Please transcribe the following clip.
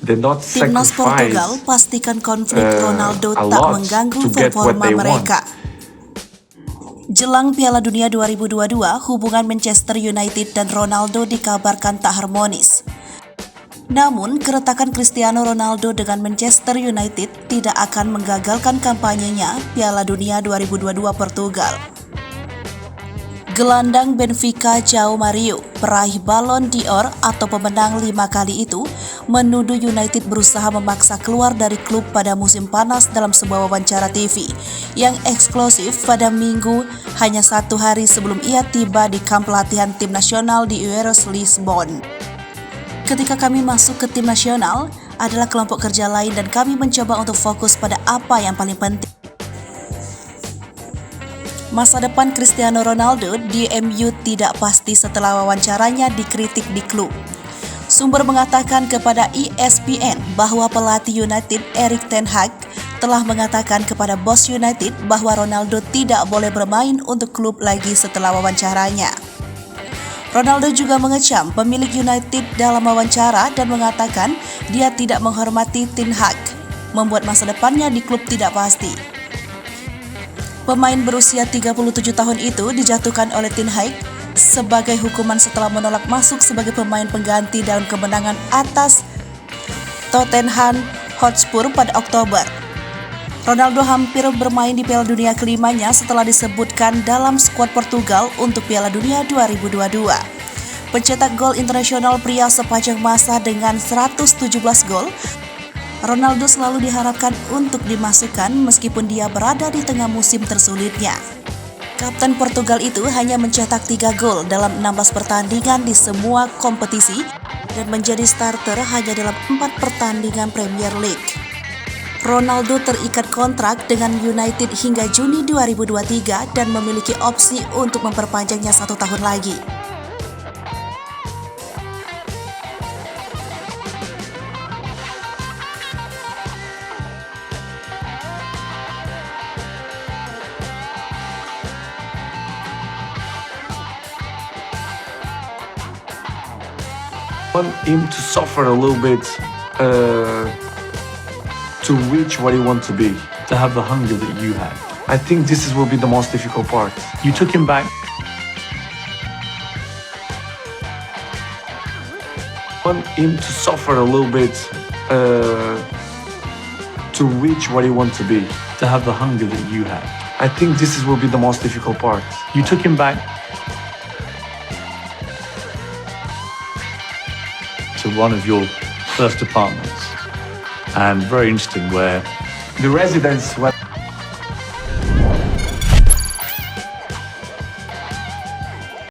They not Timnas Portugal sacrifice pastikan konflik Ronaldo a tak lot mengganggu to get what performa they want. mereka. Jelang Piala Dunia 2022, hubungan Manchester United dan Ronaldo dikabarkan tak harmonis. Namun, keretakan Cristiano Ronaldo dengan Manchester United tidak akan menggagalkan kampanyenya Piala Dunia 2022 Portugal. Gelandang Benfica João Mario, peraih Ballon d'Or atau pemenang 5 kali itu, menuduh United berusaha memaksa keluar dari klub pada musim panas dalam sebuah wawancara TV yang eksklusif pada Minggu hanya 1 hari sebelum ia tiba di kamp latihan tim nasional di Oeiras Lisbon. Ketika kami masuk ke tim nasional adalah kelompok kerja lain dan kami mencoba untuk fokus pada apa yang paling penting. Masa depan Cristiano Ronaldo di MU tidak pasti setelah wawancaranya dikritik di klub. Sumber mengatakan kepada ESPN bahwa pelatih United Erik ten Hag telah mengatakan kepada bos United bahwa Ronaldo tidak boleh bermain untuk klub lagi setelah wawancaranya. Ronaldo juga mengecam pemilik United dalam wawancara dan mengatakan dia tidak menghormati ten Hag, membuat masa depannya di klub tidak pasti. Pemain berusia 37 tahun itu dijatuhkan oleh ten Hag sebagai hukuman setelah menolak masuk sebagai pemain pengganti dalam kemenangan atas Tottenham Hotspur pada Oktober. Ronaldo hampir bermain di Piala Dunia kelimanya setelah disebutkan dalam skuad Portugal untuk Piala Dunia 2022. Pencetak gol internasional pria sepanjang masa dengan 117 gol, Ronaldo selalu diharapkan untuk dimasukkan meskipun dia berada di tengah musim tersulitnya. Kapten Portugal itu hanya mencetak 3 gol dalam 16 pertandingan di semua kompetisi dan menjadi starter hanya dalam 4 pertandingan Premier League. Ronaldo terikat kontrak dengan United hingga Juni 2023 dan memiliki opsi untuk memperpanjangnya 1 tahun lagi. I want him to suffer a little bit to reach what he wants to be. To have the hunger that you had. I think this will be the most difficult part. You took him back. I want him to suffer a little bit to reach what he wants to be. To have the hunger that you had. I think this will be the most difficult part. You took him back to one of your first apartments, and very interesting where The residents